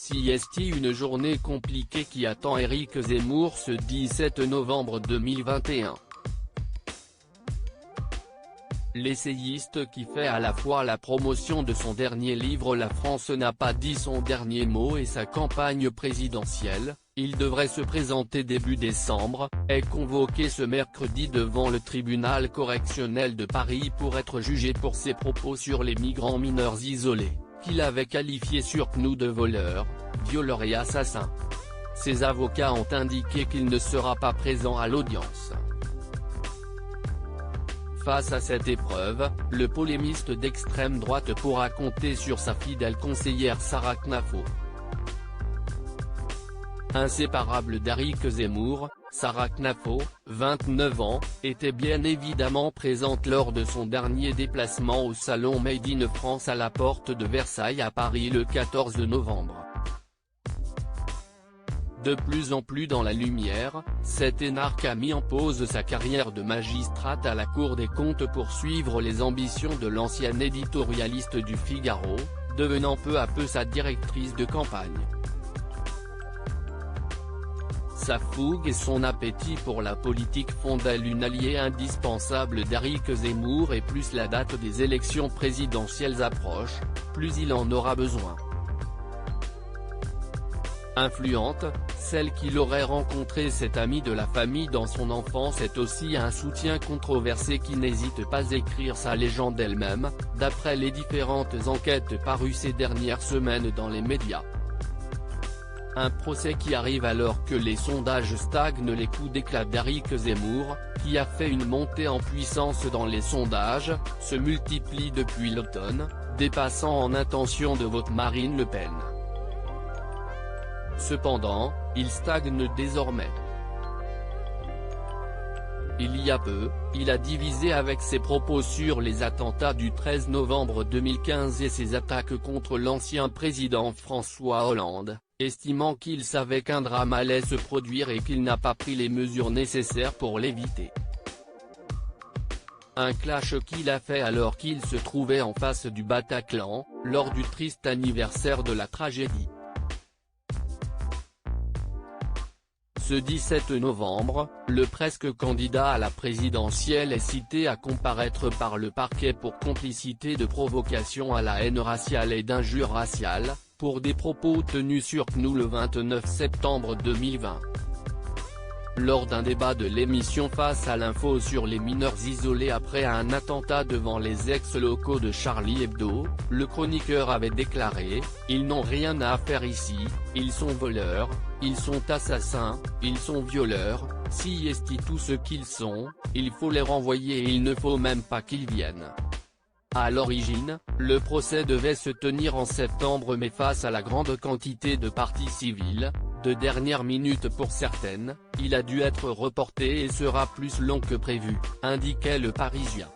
CST, une journée compliquée qui attend Éric Zemmour ce 17 novembre 2021. L'essayiste qui fait à la fois la promotion de son dernier livre La France n'a pas dit son dernier mot et sa campagne présidentielle, il devrait se présenter début décembre, est convoqué ce mercredi devant le tribunal correctionnel de Paris pour être jugé pour ses propos sur les migrants mineurs isolés, qu'il avait qualifiés sur CNews de voleurs, violeurs et assassins. Ses avocats ont indiqué qu'il ne sera pas présent à l'audience. Face à cette épreuve, le polémiste d'extrême droite pourra compter sur sa fidèle conseillère Sarah Knafo. Inséparable d'Éric Zemmour, Sarah Knafo, 29 ans, était bien évidemment présente lors de son dernier déplacement au salon Made in France à la porte de Versailles à Paris le 14 novembre. De plus en plus dans la lumière, cette énarque a mis en pause sa carrière de magistrate à la Cour des comptes pour suivre les ambitions de l'ancienne éditorialiste du Figaro, devenant peu à peu sa directrice de campagne. Sa fougue et son appétit pour la politique font d'elle une alliée indispensable d'Éric Zemmour, et plus la date des élections présidentielles approche, plus il en aura besoin. Influente, celle qu'il aurait rencontré cette amie de la famille dans son enfance est aussi un soutien controversé qui n'hésite pas à écrire sa légende elle-même, d'après les différentes enquêtes parues ces dernières semaines dans les médias. Un procès qui arrive alors que les sondages stagnent, les coups d'éclat d'Éric Zemmour, qui a fait une montée en puissance dans les sondages, se multiplient depuis l'automne, dépassant en intention de vote Marine Le Pen. Cependant, il stagne désormais. Il y a peu, il a divisé avec ses propos sur les attentats du 13 novembre 2015 et ses attaques contre l'ancien président François Hollande, estimant qu'il savait qu'un drame allait se produire et qu'il n'a pas pris les mesures nécessaires pour l'éviter. Un clash qu'il a fait alors qu'il se trouvait en face du Bataclan, lors du triste anniversaire de la tragédie. Ce 17 novembre, le presque candidat à la présidentielle est cité à comparaître par le parquet pour complicité de provocation à la haine raciale et d'injure raciale, pour des propos tenus sur CNews le 29 septembre 2020. Lors d'un débat de l'émission Face à l'info sur les mineurs isolés après un attentat devant les ex-locaux de Charlie Hebdo, le chroniqueur avait déclaré « Ils n'ont rien à faire ici, ils sont voleurs, ils sont assassins, ils sont violeurs, si est tout ce qu'ils sont, il faut les renvoyer et il ne faut même pas qu'ils viennent ». À l'origine, le procès devait se tenir en septembre, mais face à la grande quantité de parties civiles, de dernière minute pour certaines, il a dû être reporté et sera plus long que prévu, indiquait Le Parisien.